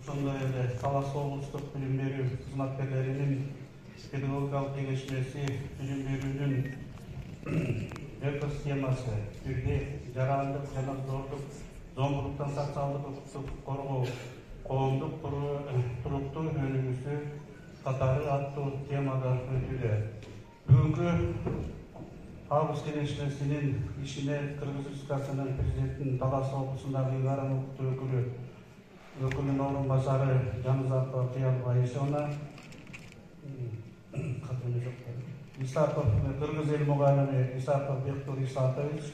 ошондой эле Талас облустук билим берүү кызматкерлеринин педагогикалык кеңешмеси билим берүүнүн экосхемасы бирге жарандык жана зомбулуктан социалдык укуктук коргоо коомдук туруктуу өнүгүүсү катары аттуу темада өтүүдө. Бүгүнкү Август кеңешмесинин ишине Кыргыз Республикасынын президентинин Талас облусундагы Игаран укуктуу өкүлүнүн орун башары Жанызакова Кыялова Айшона, Кыргыз эл мугалими Исаков Бектур Исатович,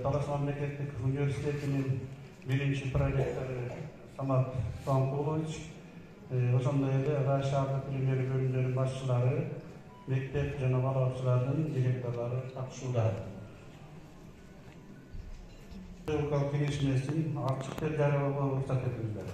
Талас мамлекеттик университетинин биринчи проректору Самат Суанкулович, ошондой эле Рай шаардык билим берүү бөлүмдөрүнүн башчылары, мектеп жана балабакчалардын директорлору катышууда. Педагогикалык кеңешмесин ачык деп жарыялоого уруксат этиңиздер.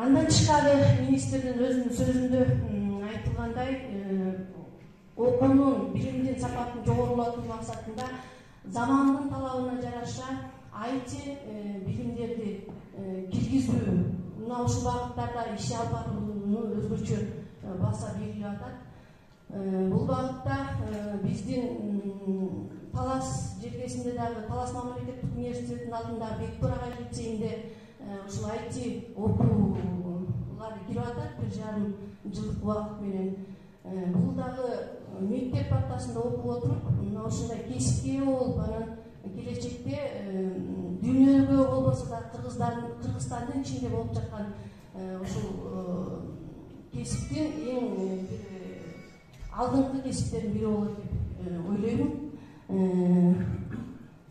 Андан тышкары министрдин өзүнүн сөзүндө айтылгандай, окуунун билимдин сапатын жогорулатуу максатында замандын талабына жараша IT билимдерди киргизүү, мына ушул багыттарда иш алып барууну өзгөчө баса белгилеп атат. Бул багытта биздин Талас жергесинде дагы Талас мамлекеттик университетинин алдында Бекбур агай лицейинде ушул IT окуулар кирип атат 1,5 жылдык убакыт менен. Бул дагы мектеп баттасында окуп отуруп, мына ушундай кесипке болуп, анан келечекте дүйнөгө болбосо да Кыргызстандын ичинде болуп жаткан ушул кесиптин эң алдыңкы кесиптердин бири болот деп ойлоймун.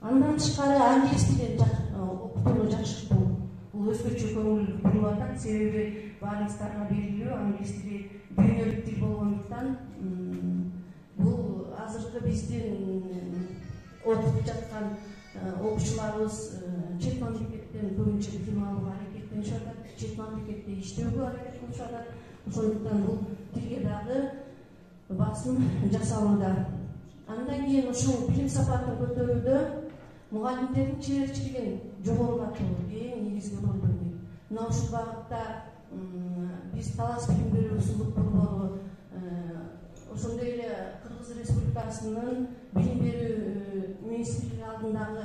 Андан тышкары англис тилин окутууну жакшыртуу бул өзгөчө көңүл буруп атат, себеби баарыңыздарга белгилүү, англис тили дүйнөлүк тил болгондуктан бул азыркы биздин окуп жаткан окуучуларыбыз чет мамлекеттен көбүнчө билим алууга аракеттенишип атат, чет мамлекетте иштөөгө аракет кылышып атат. Ошондуктан бул тилге дагы басым жасалууда. Андан кийин ушул билим сапатын көтөрүүдө мугалимдердин чеберчилигин жогорулатуу эң негизги роль ойнойт. Мына ушул багытта биз Талас билим берүү узундук борбору ошондой эле Кыргыз Республикасынын билим берүү министрлиги алдындагы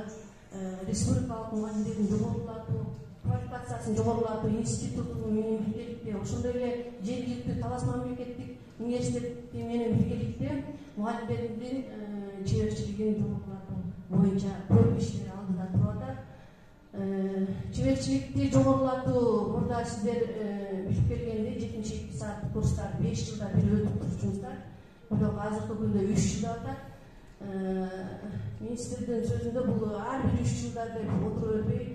республикалык мугалимдердин жогорулатуу, квалификациясын жогорулатуу институту менен биргеликте, ошондой эле жергиликтүү Талас мамлекеттик университети менен биргеликте мугалимдердин чеберчилигин жогорулатуу боюнча көп иштер алдыда туруп атат. Чеберчиликти жогорулатуу мурда сиздер билип келгендей 72 сааттык курстар 5 жылда бир өтүп турчумуздар. Бирок азыркы күндө 3 жылда атат. Министрдин сөзүндө бул ар бир 3 жылда деп отура бербей,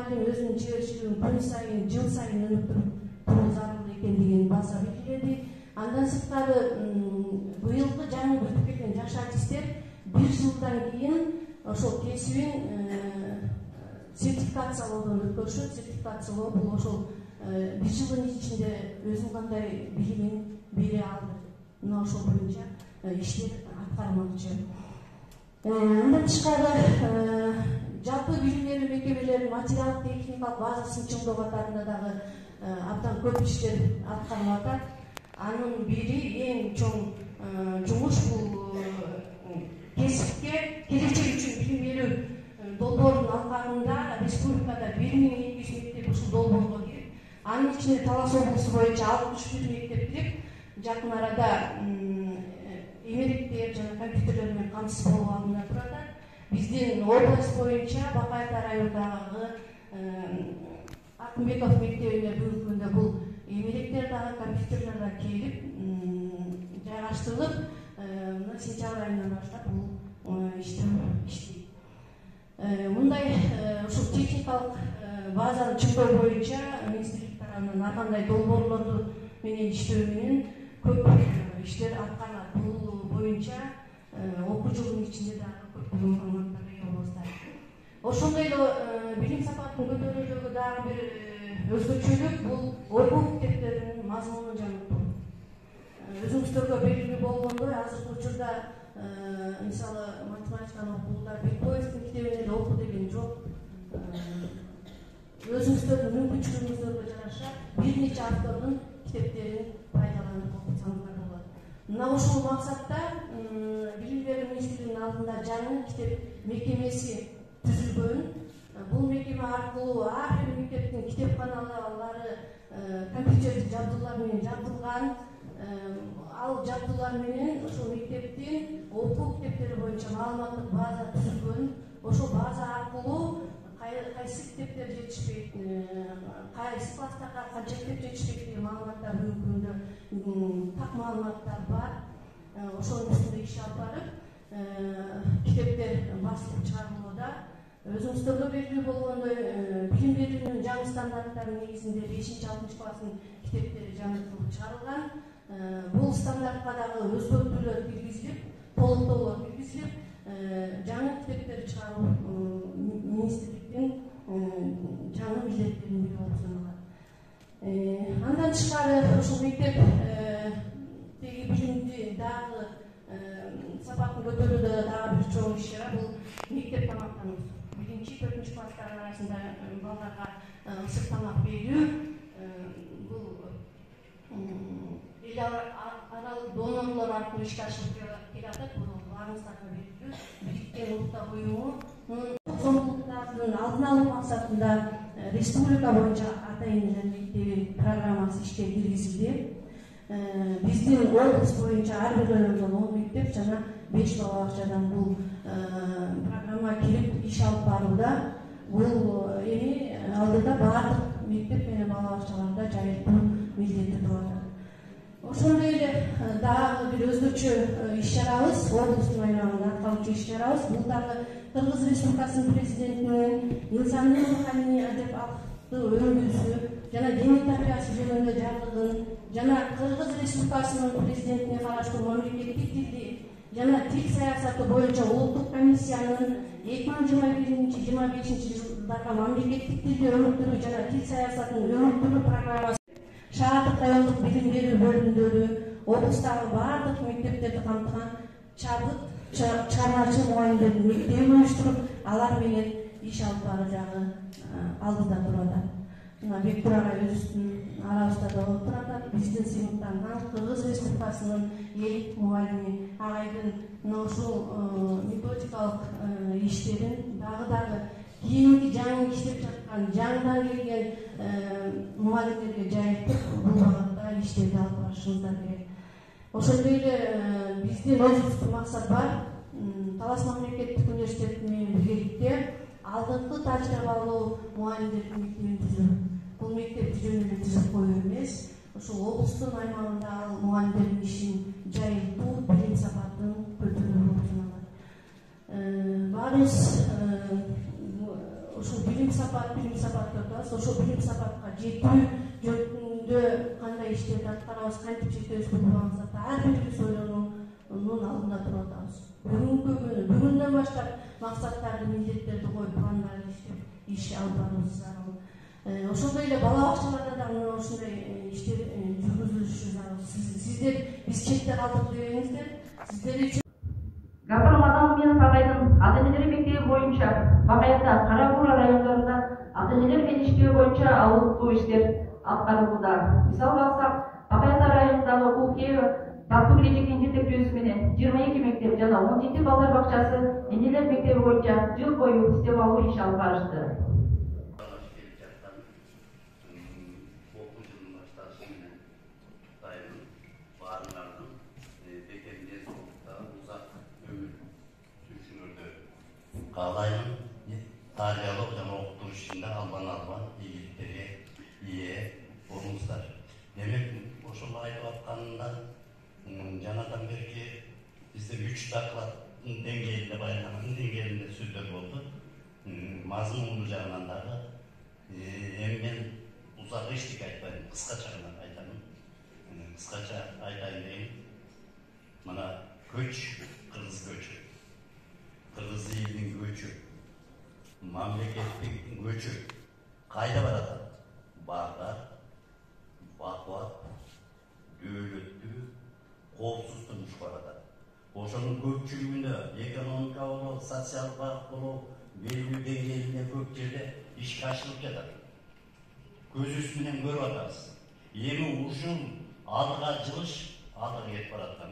мугалим өзүнүн жиберчилигин күн сайын жыл сайын өнүктүрүү зарыл экендигин баса белгиледи. Андан сырткары быйылкы жаңы бүтүп келген жаш артисттер 1 жылдан кийин ошол кесибин сертификациялоодон өткөрүшөт. Сертификациялоо бул ошол 1 жылдын ичинде өзүнүн кандай билимин бере алды. Мына ошол боюнча иштер аткармакчы. Андан тышкары жалпы билим берүү мекемелеринин материалдык техникалык базасын чыңдоо катарында дагы абдан көп иштер аткарылып атат. Анын бири эң чоң жумуш бул кесипке келечек үчүн билим берүү долбоорунун алкагында республикада 1200 мектеп ушул долбоорго кирип, анын ичинде Талас облусу боюнча 61 мектеп кирип, жакын арада эмеректер жана компьютерлер менен камсыз болуу алдында туруп атат. Биздин область боюнча Бакай Ата районундагы Акымбеков мектебине бүгүнкү күндө бул эмеректер дагы компьютерлер да келип жайгаштырылып, сентябрь айынан баштап бул иштер иштейт. Мындай ушул техникалык базаны чыңдоо боюнча министрлик тарабынан ар кандай долбоорлорду менен иштөө менен көп иштер аткарылат. Бул боюнча окуу жылдын ичинде дагы көптөгөн маалыматтарга ээ болобуздар. Ошондой эле билим сапатын көтөрүүдөгү дагы бир өзгөчөлүк бул окуу китептеринин мазмунун жаңыртуу. Өзүңүздөргө белгилүү болгондой, азыркы учурда мисалы математиканы окуганда Бекбоевдин китебин эле оку деген жок. Өзүңүздөрдүн мүмкүнчүлүгүңүздөргө жараша бир нече автордун китептерин пайдаланып окусаңыздар болот. Мына ушул максатта билим берүү министрлигинин алдында жаңы китеп мекемеси түзүлгөн. Бул мекеме аркылуу ар бир мектептин китепканалары компьютерлик жабдуулар менен жабдылган. Ал жабдуулар менен ошол мектептин окуу китептери боюнча маалыматтык база түзүлгөн. Ошол база аркылуу кайсы китептер жетишпейт, кайсы класстарга канча китеп жетишпейт деген маалыматтар бүгүнкү күндө так маалыматтар бар. Ошонун үстүндө иш алып барып китептер басылып чыгарылууда. Өзүңүздөргө белгилүү болгондой, билим берүүнүн жаңы стандарттары негизинде 5-6 класстын китептери жаңыртылып чыгарылган. Бул стандартка дагы өзгөртүүлөр киргизилип, толуктоолор киргизилип, жаңы китептер чыгаруу министрликтин жаңы милдеттеринин бири болуп саналат. Андан тышкары ушул мектептеги билимди дагы сапатын көтөрүүдө дагы бир чоң иш чара бул мектеп тамактануу. 1-4 класстар арасында балдарга ысык тамак берүү. Бул эл аралык донорлор аркылуу ишке ашырып келатат. Бул баарыңыздарга белгилүү. Бириккен Улуттар уюмунун зомбулуктардын алдын алуу максатында республика боюнча ата-энелер мектеби программасы ишке киргизилди. Биздин облус боюнча ар бир райондон 10 мектеп жана 5 бала бакчадан бул программа кирип иш алып барууда. Бул эми алдыда баардык мектеп менен бала бакчаларда жайылтуу милдети туруп атат. Ошондой эле дагы бир өзгөчө иш чарабыз, облустун аймагында аткарылуучу иш чарабыз. Бул дагы Кыргыз Республикасынын президентинин инсандын руханий адеп-акты өндүрүшү жана дене тарбиясы жөнүндө жарлыгын жана Кыргыз Республикасынын президентине караштуу мамлекеттик тилди жана тил саясаты боюнча улуттук комиссиянын 2021-2025 жылдарга мамлекеттик тилди өнүктүрүү жана тил саясатын өнүктүрүү программасы шаардык райондук билим берүү бөлүмдөрү, облустагы баардык мектептерди камтыган чабыт чыгармачы мугалимдердин мектебин уюштуруп, алар менен иш алып баруу жагы алдыда туруп атат. Мына Бектур агай өзүбүздүн арабызда да болуп турат. Биздин сыймыктанган Кыргыз Республикасынын элит мугалими агайдын мына ушул методикалык иштерин дагы кийинки жаңы иштеп жаткан, жаңыдан келген мугалимдерге жайылтып, бул багытта иштерди алып барышыбыздар керек. Ошондой эле биздин өзүбүздүн максат бар. Талас мамлекеттик университети менен биргеликте алдыңкы тажрыйбалуу мугалимдердин мектебин түзүү. Бул мектеп жөн эле түзүп коюу эмес, ошол облустун аймагында ал мугалимдердин ишин жайылтуу, билим сапатын көтөрүү болуп саналат. Баарыбыз ошол билим сапат деп атабыз. Ошол билим сапатка жетүү жөнүндө кандай иштерди аткарабыз, кантип жетебиз бул багытта ар бирибиз ойлонуунун алдында туруп атабыз. Бүгүнкү күнү, бүгүндөн баштап максаттарды, милдеттерди коюп, пландарды иштеп, иш алып барабыз зарыл. Ошондой эле бала бакчаларда да ушундай иштер жүргүзүлүшү зарыл. Сиздер биз четте калдык дебеңиздер. Сиздер үчүн Гапар Мадамов агайдын ата-энелер мектеби боюнча Бакаевда, Кара-Бура райондорунда ата-энелер менен иштөө боюнча алыптуу иштер аткарылууда. Мисалга алсак, Бакаевда районундагы Кулкеева Таттуу келечектин жетекчүүсү менен 22 мектеп жана 17 балдар бакчасы энелер мектеби боюнча жыл бою иштеп алуу иш алып барышты. Каалайм тариялык жана окутуу ишинде албан ийгиликтерге ээ болуңуздар. Демек, ошол айтып атканында жанадан берки бизде 3 докладдын деңгээлинде, баяндаманын деңгээлинде сөздөр болду. Мазмуну жагынан дагы эми мен узак эчтеке айтпайм, кыскача гана айтам. Кыскача айтайын дейм. Мына көч, кыргыз көчү. Кыргыз элинин көчү, мамлекеттин көчү кайда барат? Бага, бакуат, дөөлөттүү, коопсуз турмуш барат. Ошонун көпчүлүгүндө экономика болуп, социалдык багыт болуп, белгилүү деңгээлинде көп жерде ишке ашырылып жатат. Көзүбүз менен көрүп атабыз. Эми ушул алдыга жылыш алдыга кетип бараткан.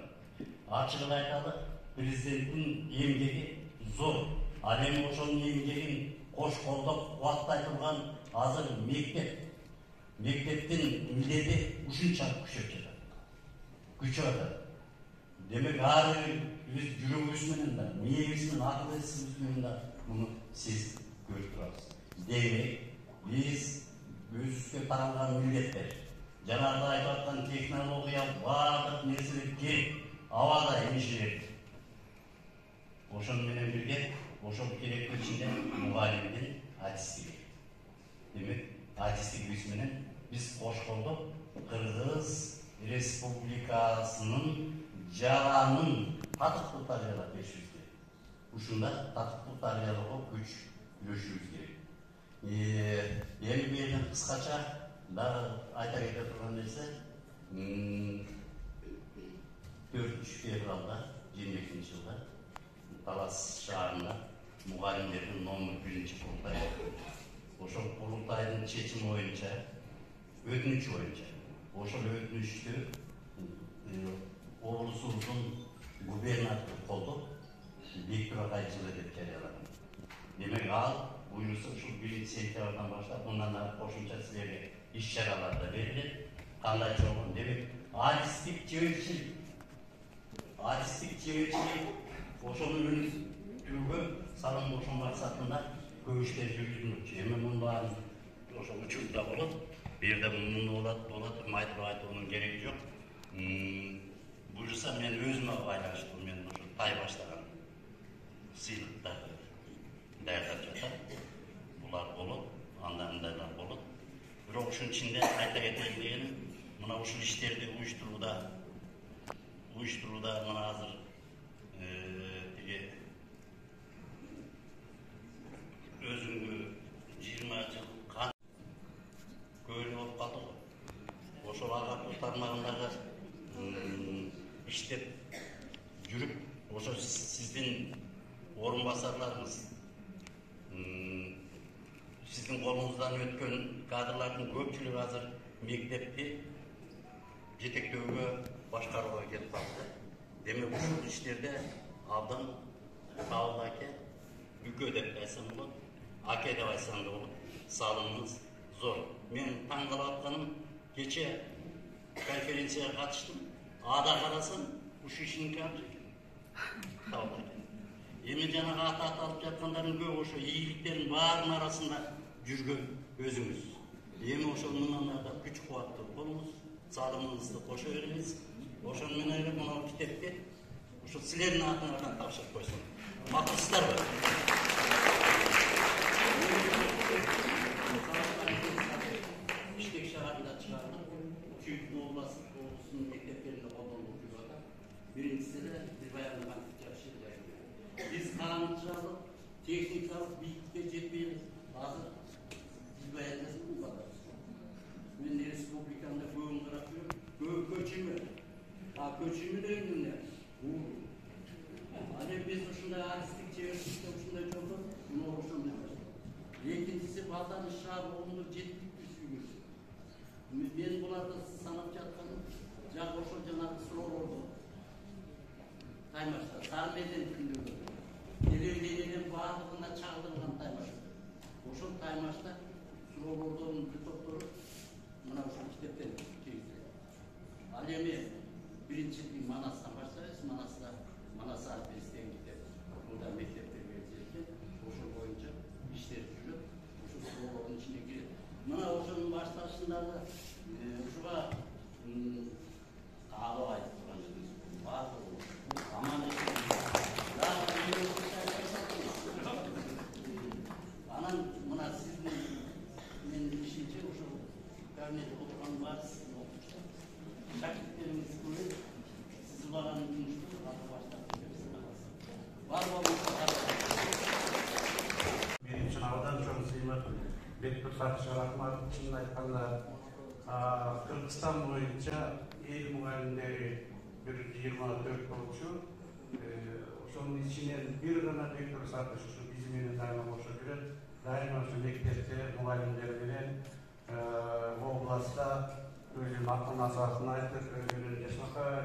Ачыгын айталы, президенттин эмгеги зор. Ал эми ошонун эмгегин кош колдоп кубаттай турган азыр мектептин милдети ушунчалык күчөп атат. Демек, ар бир жүрөгүбүз менен да, мээбиз менен, акыл эсибиз менен да муну сиз көрүп турабыз. Демек, биз өзүбүзгө тагылган милдеттер, жанагы айтып аткан технология баардык нерселер керек, абада инженер. Ошон менен бирге, ошол керектүү ичинде мугалимдин адистиги. Демек, адистигибиз менен биз кош колдоп Кыргыз Республикасынын жаранын татыктуу тарбиялап беришибиз керек. Ушунда татыктуу тарбиялоого күч үлөшүбүз керек. Эми менен кыскача дагы айта кете турган нерсе, 4 февралда 22-жылда Талас шаарында мугалимдердин номер 1 курултай болду. Ошол курултайдын чечими боюнча, өтүнүч боюнча, ошол өтүнүчтү облусубуздун губернатору колдоп, Бектур агай жылы деп жарыялаган. Демек, ал буюрса ушул 1-сентябрдан баштап мындан ары кошумча силерге иш-чаралар да берилет. Кандай чогуу? Демек, адистик жебелчилик ошонун өнүктүүгө салым кошуу максатында көп иштер жүргүзүлмөкчү. Эми мунун баарын ошол учурда болот. Бу жерде муну болот, айтуунун кереги жок. Буюрса мен өзүмө байланыштуу, мен ошо тай баштаган сыйлыктарды даярдап жатам. Булар болот, андайлар болот. Бирок ушунун ичинде айта кетейин дегеним, мына ушул иштерди уюштурууда мына азыр өзүңгө 20 жыл көйлү болуп калды го. Ошол агартуу тармагындагы иштеп жүрүп, ошо сиздин орун басарларыңыз, сиздин колуңуздан өткөн кадрлардын көпчүлүгү азыр мектепти жетектөөгө, башкарууга келип калды. Демек, ушул иштерде абдан Кабыл аке, бүкө деп айтсам болот, аке деп айтсам да болот, салымыңыз зор. Мен таң калып атканым, кече конференцияга катыштым. Ада карасам, ушу ишинин кадри экен. Кабыл аке. Эми жанагы аталып жаткандардын көбү ошо ийгиликтердин баарынын арасында жүргөн өзүңүз. Эми ошол мындан да күч кубаттуу болуңуз, салымыңызды кошо бериңиз. Ошон менен эле мына китепти ошо силердин атыңардан тапшырып койсун. Макулсуздарбы? İştek şaharında çıkardık. Çünkü Doğulu'nun mekteplerinde olduğunu burada. Birincisi de bir bayanla vakit yaşayacak. Biz kanuncularlık, teknikалық биіктікке жетпейміз. Hazır biz bayanımız bu kadar. Ben de Respublikamda көğün қарап жүріп, көчімі. Көчімі деген не? Biz ушундай адистик чеберчиликте ушундай жолдо мына ошондой. Экинчиси балдар шаар оңдо жетип түзүлгөн. Мен буларды санап жатканым жак ошо жанагы суроолорду таймашта Сармеден күндөгү телевидениеден баардыгына чагылдырган таймаш. Ошол таймашта суроолордун бир топтору мына ошол китептен киргизди. Ал эми биринчи Манастан баштайбыз. Манас Арпестен китеп. Бунда мектептерге жеткен. Ошол боюнча иштер жүрүп, ошол суроолордун ичине кирет. Мына ошонун башташындагы ушуга каалоо айтып турган баардыгы аман анан мына сиздин менин ишимче ошол кабинетте отурган баары сиздин окуучу шакирттериңиз көп сиз улаган жумушту аты баштап Birinci sınavdan çok sıymak Bekbir Fatış'a rahmat için aytkanda Kırgızstan boyunca el muallimleri 124 bolчу. Ошонун ичинен бир гана Bekbir Fatış şu биз менен дайыма кошо жүрөт. Дайыма ошо мектепте мугалимдер менен областта өзүнүн ата-анасына айтып, өзүнүн жашнакай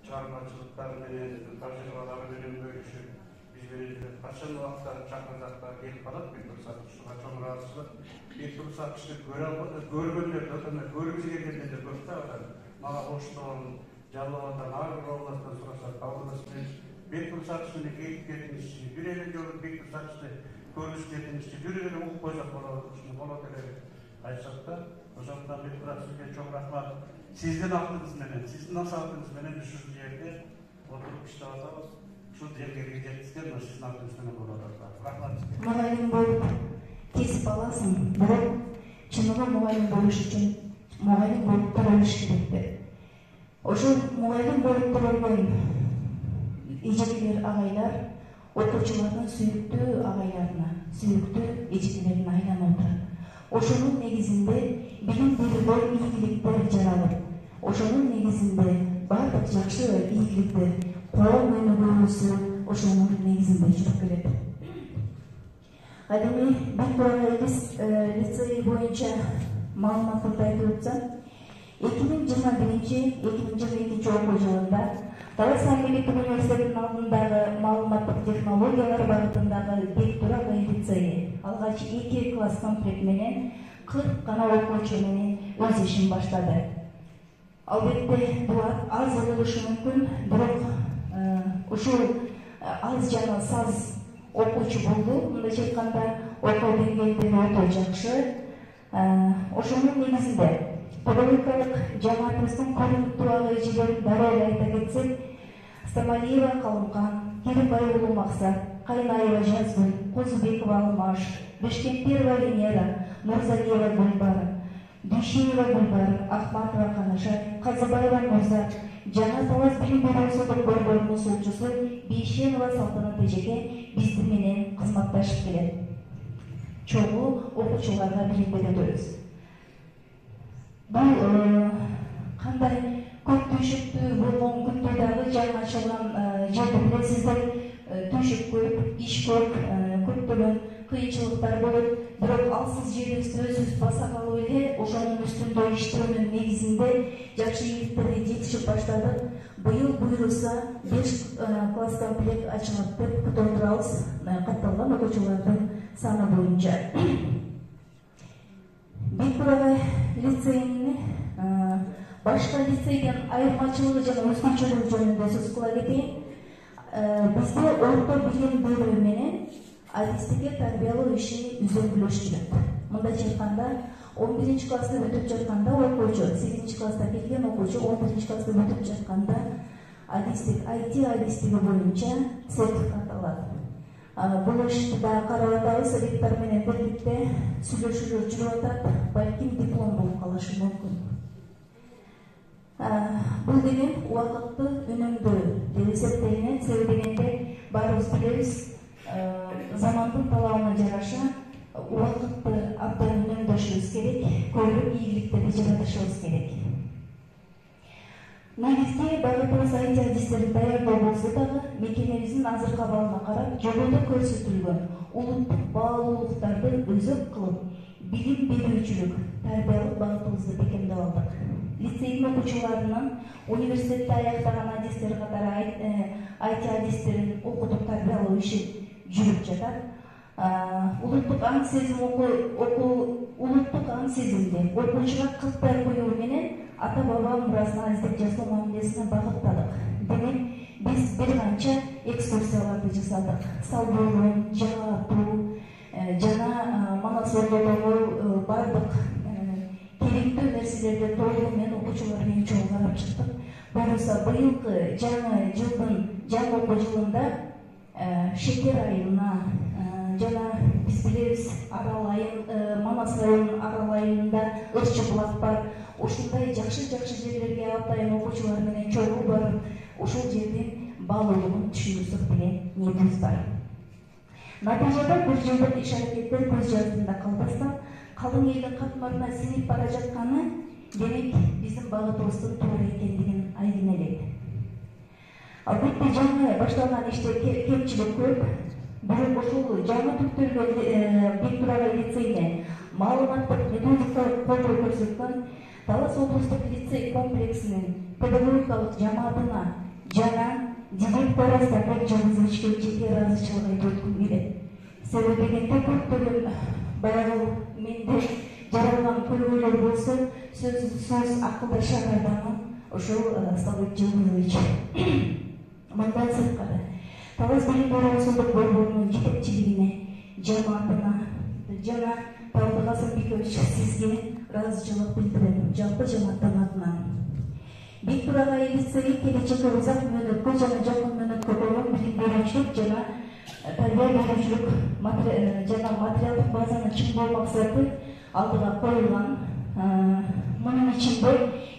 чыгармачылыктары менен, тажрыйбалары менен бөлүшүп, биз менен жүрөт. Качан убакта чакырдактар келип калат Bekbir Fatışга чоң ыраазычылык. Bekbir Fatышты көргөндөр көргүзү келгендер көп да атат. Мага Оштон, Жалал Атан, ар бир областтан сурашат. Абдуллас мен Bekbir Fatышты келип кетиңизчи, бир эле жолу Bekbir Fatышты көрүшүп кетиңизчи, бир эле угуп койсок болот эле айтышат да. Ошондон Bekbir Fatышка чоң рахмат. Сиздин актыңыз менен, сиздин насаатыңыз менен ушул жерде отуруп иштеп атабыз. Ушул жерге жеткизген сиздин актыңыз менен болот. Рахмат. Мугалим болуп кесип аласың, бирок чыныгы мугалим болуш үчүн мугалим болуп турулуш керек. Ошол мугалим болуп турулган эжекелер агайлар окуучулардын сүйүктүү агайларына, сүйүктүү эжекелерине айланып отурат. Ошонун негизинде билим берүүдө ийгиликтер жаралып, ошонун негизинде баардык жакшы ийгиликтер коом өнүгүүсү ошонун негизинде жүрүп келет. Ал эми Bekbir лицей боюнча маалыматтарды айтып өтсөм, 2021-2022 окуу жылында Талас мамлекеттик университетинин алдындагы маалыматтык технологиялар багытындагы Bekbir лицейи алгач 2 класс комплект менен 40 гана окуучу менен өз ишин баштады. Албетте бул аз болушу мүмкүн, бирок ушул аз жана саз окуучу болду. Мындайча айтканда окуу деңгээлдери өтө жакшы. Ошонун негизинде педагогикалык жамаатыбыздын көрүнүктүү ага эжелерин дароо айта кетсек, Стамалиева Калымхан, Керимбай уулу Максат, Кайнаева Жазгүл, Козубекова Алмаш, Бешкемперова Венера, Мурзалиева Гүлбар, Дүйшеева Гүлбар, Ахматова Канашай, Казыбаева Мурза, жана Талас билим берүүсүнүн борборунун сулчусу Бейшенова Салтанат эжеге биздин менен кызматташып келет. Чогуу окуучуларга билим беребиз. Бул кандай көк түйшүктүү болгон күндө дагы жаңы ачылган жерде билесиздер, түйшүк көп, иш көп, көптөгөн кыйынчылыктар болот. Бирок алсыз жерибизди өзүбүз баса калып эле ошонун үстүндө иштөөнүн негизинде жакшы ийгиликтерге жетишип баштадык. Быйыл буйруса 5 класс комплект ачылат деп күтүп турабыз, катталган окуучулардын саны боюнча. Bekbir лицейинин башка лицейден айырмачылыгы жана өзгөчөлүгү жөнүндө сөз кыла кетейин. Бизде орто билим берүү менен адистикке тарбиялоо иши үзөңгүлөштүрөт. Мындайча айтканда, 11 класста өтүп жатканда окуучу, 8 класста келген окуучу 11 класста өтүп жатканда адистик, IT адистиги боюнча сертификат алат. Бул ишти да карап атабыз, ректор менен бирликте сүйлөшүүлөр жүрүп атат. Балким диплом болуп калышы мүмкүн. Бул деген убакытты үнөмдөө деп эсептелинет. Себеби дегенде баарыбыз билебиз, замандын талабына жараша убакытты абдан үнөмдөшүбүз керек, көбүрөөк ийгиликтерди жаратышыбыз керек. Негизги багытыбыз IT адистерди даярдоо болсо дагы мекемебиздин азыркы абалына карап жободо көрсөтүлгөн улуттук баалуулуктарды өзөк кылып билим берүүчүлүк тарбиялык багытыбызды бекемдеп алдык. Лицейдин окуучуларынын университетти аяктаган адистер катары IT адистерин окутуп тарбиялоо иши жүрүп жатат. Улуттук аң сезимди окуучуга кыттай коюу менен ата-баба мурасына издеп жасоо мамилесине багыттадык. Демек, биз бир канча экскурсияларды жасадык. Салбурун, Жаңа Атуу жана Манас Ордодогу бардык керектүү нерселерди толугу менен окуучулар менен чогуу карап чыктык. Буюрса быйылкы жаңы окуу жылында Шекер айылына жана биз билебиз Арал айыл, Манас районунун Арал айылында Ырчы булак бар. Ушундай жакшы жерлерге атайын окуучулар менен чогуу барып, ушул жердин баалуулугун түшүндүрсөк деген ниетибиз бар. Натыйжада бир жылдык иш аракеттер көз жаштында калбастан, калың элдин катмарына сиңип бара жатканы демек биздин багытыбыздын туура экендигин айдын элек. Албетте жаңы башталган иште кемчилик көп. Бирок ушул жаңы түптөлгөн Бек Турагай лицейине маалыматтык методикалык колдоо көрсөткөн Талас облустук лицей комплексинин педагогикалык жамаатына жана директору Стапек Жаңызовичке жеке ыраазычылык айтып өткүм келет. Себеби дегенде көптөгөн баягы менде жаралган көргөйлөр болсо сөз акылдаша кайдаган ошол Стапек Жаңызович. Мындан сырткары Талас билим берүү ошондук борборунун жетекчилигине, жамаатына жана Талды Касымбекович сизге ыраазычылык билдирем, жалпы жамааттын атынан. Бек Турагай лицейи келечекке узак мөөнөткө жана жакын мөөнөткө болгон билим берүүчүлүк жана тарбия берүүчүлүк жана материалдык базаны чыңдоо максаты алдыга коюлган. Мунун ичинде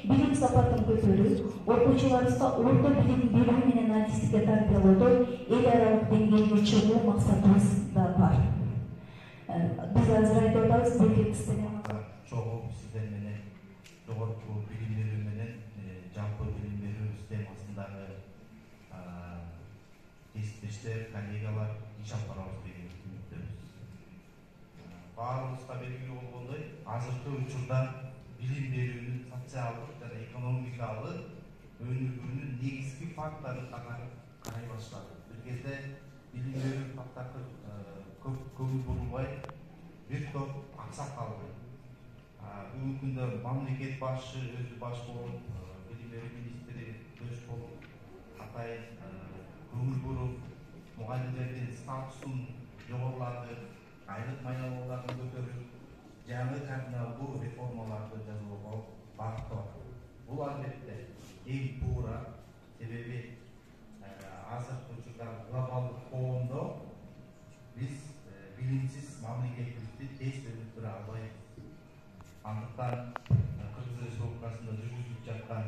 билим сапатын көтөрүү, окуучуларыбызга орто билим берүү менен адистикке тарбиялоодо эл аралык деңгээлге чыгуу максатыбыз да бар. Биз азыр айтып атабыз, чогуу сиздер менен жогорку билим берүү менен жалпы билим берүү системасындагы кесиптештер, коллегалар иш алып барабыз деген үмүттөбүз. Баарыбызга белгилүү болгондой, азыркы учурда билим берүүнүн социалдык жана экономикалык өнүгүүнүн негизги фактору катары карай баштады. Бир кезде билим берүү фактору көп көңүл бурулбай, бир топ аксакал бүгүнкү күндө мамлекет башчы өзү баш болуп, билим берүү министри өз болуп, атайын көңүл буруп, мугалимдердин статусун жогорулатып, айлык майнамаларын көтөрүп, жаңы кардиналдуу реформаларды жасоого багыттап атат. Бул албетте эң туура, себеби азыркы учурда глобалдык коомдо биз билимсиз мамлекеттикти тез өнүктүрө албайбыз. Андыктан Кыргыз Республикасында жүргүзүлүп жаткан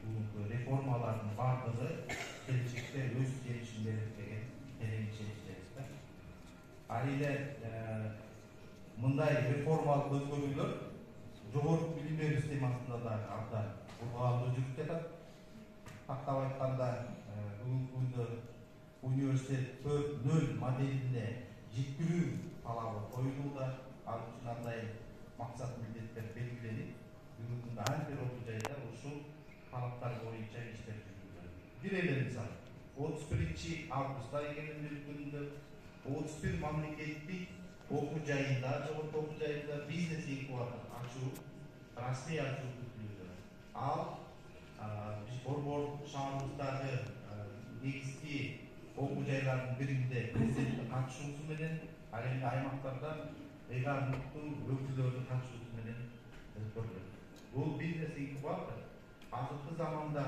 бүгүнкү реформалардын бардыгы келечекте өз жемишин берет деген терең ишеничтебиз. Ал эле мындай реформалык өзгөрүүлөр жогорку билим берүү системасында да абдан ургаалуу жүрүп жатат. Тактап айтканда бүгүнкү күндө университет 4.0 моделине жеткирүү талабы коюлууда. Ал үчүн андай максат милдеттер белгиленип, бүгүнкү күндө ар бир окуу жайда ушул талаптар боюнча иштер жүргүзүлөт. Бир эле мисал, 31 августта эгердин бир күнүндө 31 мамлекеттик окуу жайында, жогорку окуу жайында бизнес инкубатор ачуу, расмий ачуу күтүлүүдө. Ал биз борбор шаарыбыздагы негизги окуу жайлардын биринде президенттин катышуусу менен, ал эми аймактарда эгалдыктуу өкүлдөрдүн катышуусу менен өткөрүлөт. Бул бизнес инкубатор азыркы заманда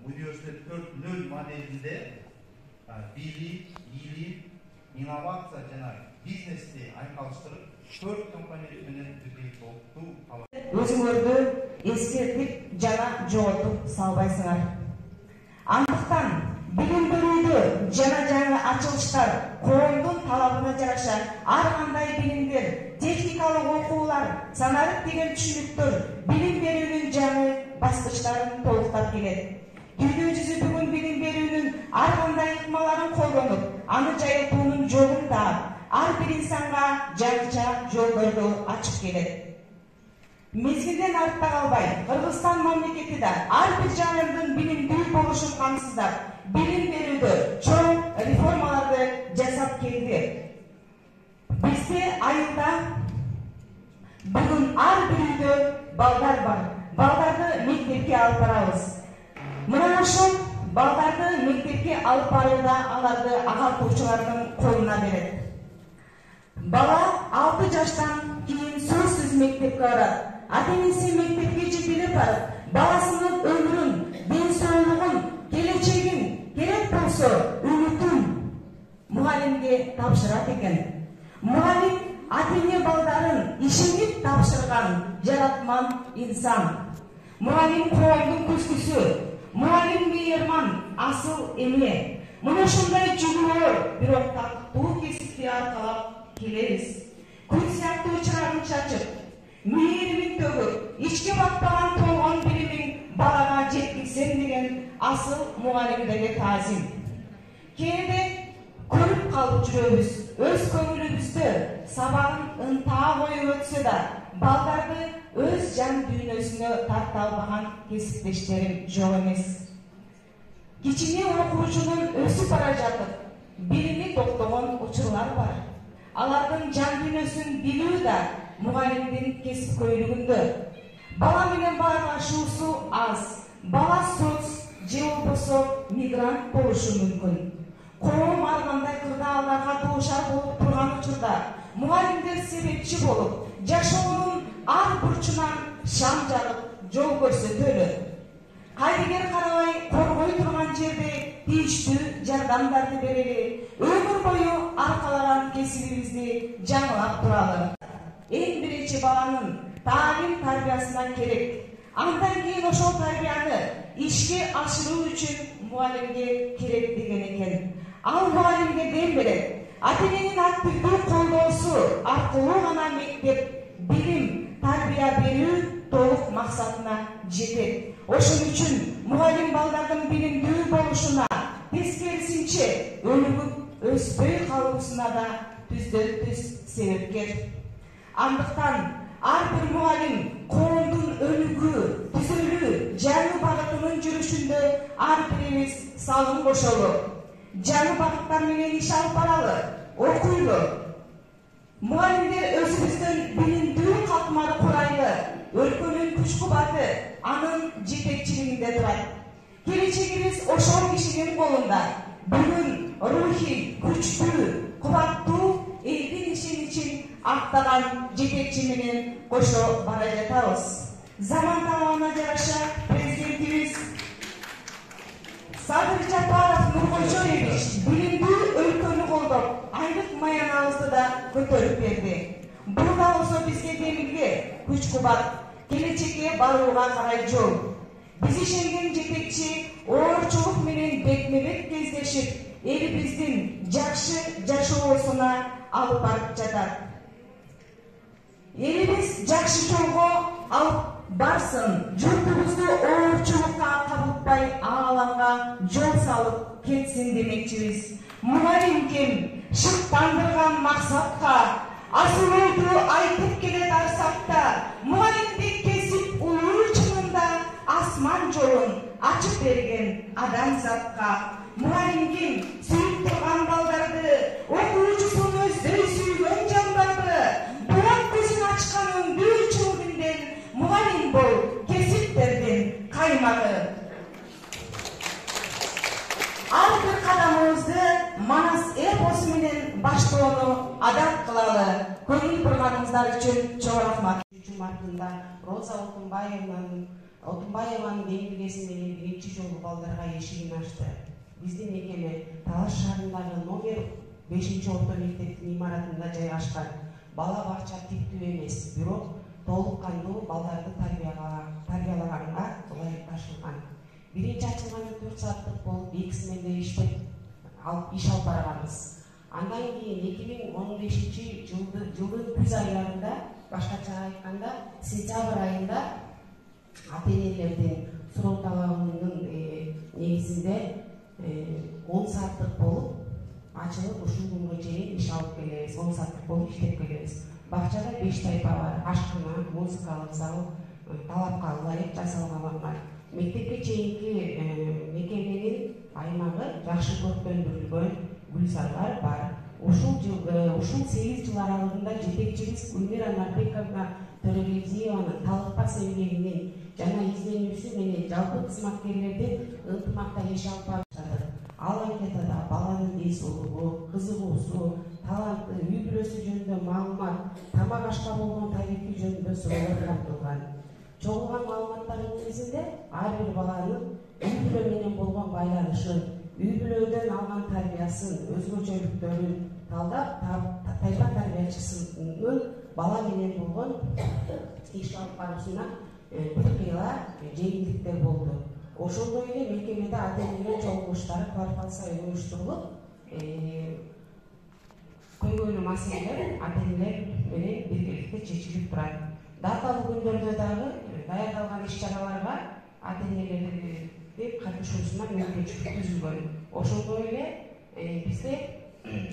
университет 4.0 моделинде билим, илим, инновация жана бизнести айкалыштырып, 4 компания менен бирге толуктуу талап. Өзүңөрдү эскертип жана жоготуп салбайсыңар. Андыктан билим берүүдө жана жаңы ачылыштар коомдун талабына жараша ар кандай билимдер, техникалык окуулар, санарып деген түшүнүктөр билим берүүнүн жаңы баскычтарын толуктап келет. Дүйнө жүзү бүгүн билим берүүнүн ар кандай ыкмаларын колдонуп, аны жайылтуунун жолун таап, ар бир инсанга жаңыча жолдорду ачып келет. Мезгилден артта калбай, Кыргызстан мамлекети да ар бир жанрдын билимдүү болушун камсыздап, билим берүүдө чоң реформаларды жасап келди. Бизде айылда бүгүн ар бир үйдө балдар бар. Балдарды мектепке алып барабыз. Мына ошол балдарды мектепке алып барууда аларды агартуучулардын колуна берет. Бала 6 жаштан кийин сөзсүз мектепке барат. Ата-энеси мектепке жетелеп барып, баласынын өмүрүн, ден соолугун, келечегин, керек болсо үмүтүн мугалимге тапшырат экен. Мугалим ата-эне балдарын ишенип тапшырган жаратман инсан. Мугалим коомдун көзгүсү, мугалим мейирман, асыл эме. Мына ушундай жүгүрөр, бирок тактуу кесипти аркалап келебиз. Күн сыяктуу чырагын чачып, мейирмин төгүп, ичке батпаган толгон билимин балага жеткизсем деген асыл мугалимдерге таазим. Кээде көрүп калып жүрөбүз, өз көңүлүбүздө сабагын ынтаа коюп өтсө да, балдарды өз жан дүйнөсүнө тарта албаган кесиптештерим жок эмес. Кичине окуучунун өсүп бара жатып, билими токтогон учурлар бар. Алардын жан дүйнөсүн билүү да мугалимдин кесипкөйлүгүндө. Бала менен баарлашуусу аз. Бала соц же болбосо мигрант болушу мүмкүн. Коом ар кандай кырдаалдарга дуушар болуп турган учурда мугалимдер себепчи болуп, жашоонун ар бурчунан шам жагып жол көрсөтөлү. Кайдыгер карабай коргой турган жерде тийиштүү жардамдарды берели, өмүр бою аркалаган кесибибизди жаңылап туралы. Эң биринчи баланын таалим тарбиясына керек. Андан кийин ошол тарбияны ишке ашыруу үчүн мугалимге керек деген экен. Ал мугалимге дем берет. Ата-эненин активдүү колдоосу аркылуу гана мектеп билим, тарбия берүү толук максатына жетет. Ошон үчүн мугалим балдардын билимдүү болушуна, тескерисинче өнүгүп өспөй калуусуна да түздөн-түз себепкер. Андыктан ар бир мугалим коомдун өнүгүү, түзөлүү, жаңы багытынын жүрүшүндө ар бирибиз салым кошолу. Жаңы багыттар менен иш алып баралы, окуйлу. Мугалимдер өзүбүздүн билимдүү катмары курайлы, өлкөнүн күч-кубаты анын жетекчилигинде турат. Келечегибиз ошол кишинин колунда. Бүгүн рухий, күчтүү, кубаттуу элдин ишеничин актаган жетекчи менен кошо бара жатабыз. Заман талабына жараша президентибиз Садыр Жапаров Нуркожоевич билимдүү өлкөнү колдоп, айлык маянабызды да көтөрүп берди. Бул да болсо бизге демилге, күч-кубат, келечекке барууга карай жол. Биз ишенген жетекчи оорчулук менен бетме-бет кездешип, элибиздин жакшы жашоосуна алып барып жатат. Элибиз жакшы жолго алып барсын, журтубузду оорчулукка кабылтпай ааланга жол салып кетсин демекчибиз. Мугалим ким? Шыктандырган максатка, асылууду айтып келет ар сапта. Мугалимдик кесип улуу чынында асман жолун ачып берген адамзатка. Мугалим ким? Сүйүп турган балдарды, окуучусун өздөй сүйгөн жандарды, булак көзүн ачкан өңдүү чылбинден мугалим бол, кесиптердин каймагы. Ар бир кадамыбызды Манас эпосу менен баштоону адат кылалы. Көңүл бурганыңыздар үчүн чоң рахмат. Мартында Роза Отунбаеванын демилгеси менен биринчи жолу балдарга эшигин ачты. биздин мекеме Талаш шаарындагы номер 5-орто мектептин имаратында жайгашкан. Бала бакча типтүү эмес, бирок толук кандуу балдарды тарбиялаганга ылайыкташылган. Биринчи ачылганда 4 сааттык болуп, 2 сменде иш алып барганбыз. Андан кийин 2015 жылдын күз айларында, башкача айтканда сентябрь айында ата-энелердин суроо талабынын негизинде 10 сааттык болуп ачылып, ушул күнгө чейин иш алып келебиз, 10 сааттык болуп иштеп келебиз. Бакчада 5 тайпа бар: ашкана, музыкалык зал, талапка ылайык жасалган. Мектепке чейинки мекеменин аймагы жакшы көркөндүрүлгөн, гүлзарлар бар. Ушул 8 жыл аралыгында жетекчибиз Гүлмира Нарбековна Төрөгелдиеванын талыкпас эмгегинин жана изденүүсү менен жалпы кызматкерлердин ынтымакта иш алып барышты. Ал анкетада баланын эс улугу, кызыгуусу, таланты, үй бүлөсү жөнүндө маалымат, тамак ашка болгон тарихи жөнүндө суроолор камтылган. Чогулган маалыматтардын негизинде ар бир баланын үй бүлө менен болгон байланышын, үй бүлөдөн алган тарбиясын, өзгөчөлүктөрүн талдап, тайпа тарбиячысынын бала менен болгон иш алып баруусуна бир кыйла жеңилдиктер болду. Ошондой эле мекемеде ата-энелер чогулуштары квартал сайын уюштурулуп, көйгөйлүү маселелер ата-энелер менен биргеликте чечилип турат. Даталуу күндөрдө дагы даярдалган иш-чараларга ата-энелердин катышуусуна мүмкүнчүлүк түзүлгөн. Ошондой эле бизде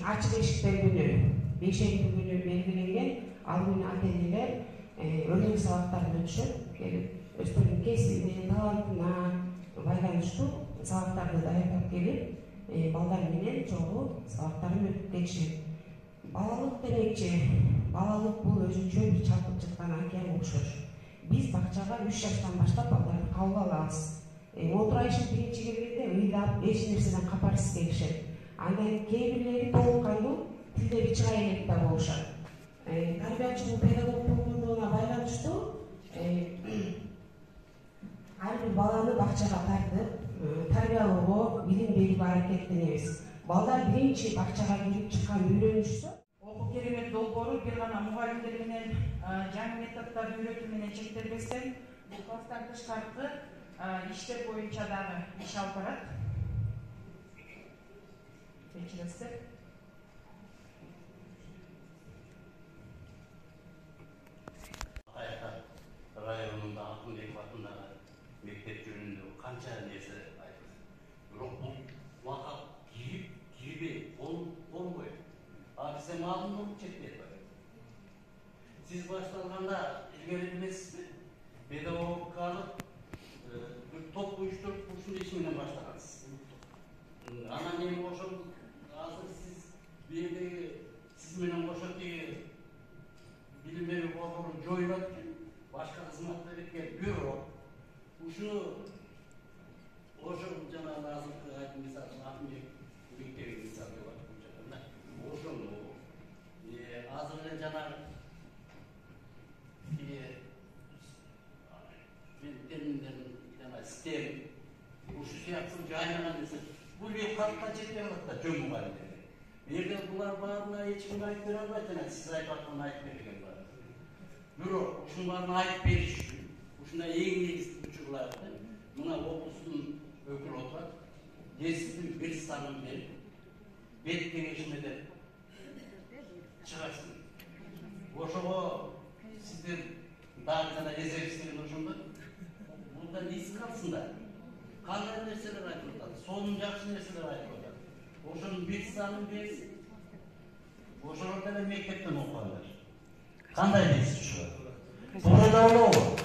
ачык эшиктер күнү, бейшемби күнү белгиленген. Ал күнү ата-энелер өрнөк сабактарын өтүшөт, келип өздөрүнүн кесибине, талантына байланыштуу сабактарды даярдап келип, балдар менен чогуу сабактарын өтүп кетишет. Балалык демекчи, балалык бул өзүнчө бир чалкып чыккан океан окшош. Биз бакчага 3 жаштан баштап балдарды кабыл алабыз. Отурайышып биринчи келгенде ыйлап, эч нерседен капарсыз келишет. Андан кээ бирлери толук кандуу тилдери чыга элек да болушат. Тарбиячылык педагог болгондугуна байланыштуу ар бир баланы бакчага тартып, тарбиялоого, билим берүүгө аракеттенебиз. Балдар биринчи бакчага кирип чыккан үйрөнүшсө, окуу керемет долбоору бир гана мугалимдер менен жаңы методдорду үйрөтүү менен чектелбестен, бул класстан тышкаркы иштер боюнча дагы иш алып барат. Кечиресиздер. Районунда Алтынбеков атындагы мектеп жөнүндө канча нерсе айтылды. Бирок бул лакап кирбей болбойт. Бизде маалым болуп жетпейт. Сиз башталганда илгери эмессизби? Педагогикалык бир топ уюштуруп ушундай иш менен баштагансыз. Анан эми ошол азыр сиз бирдеги сиз менен кошо тиги билим берүү борбору жоюлат экен. Башка кызматтарга бюро ушуну ошол жана азыркы айтып мисалы мектеби мисалы деп атканда ошону азыр эле жана стем ушу сыяктуу жайнаган нерсе бул калкка жетпей калат да жөн мугалимдер. Бирде булар баарына эч ким айтып бере албайт, жана сиз айтып аткан айтып берген бар. Бирок ушунун баарын айтып бериш үчүн ушундай эң негизги учурларды мына облустун өкүлү отурат, кесиптин бир санын берип, бет кеңешине деп чыгарсын. Ошого сиздер дагы жана резервисттерин ошондо булдан эс калсын да. Кандай нерселер айтып атат, сонун жакшы нерселер айтып атат. Ошонун бир санын берсин. Ошолор деле мектептен окугандар. Кандай дейсиз ушуга? Бул да болобу?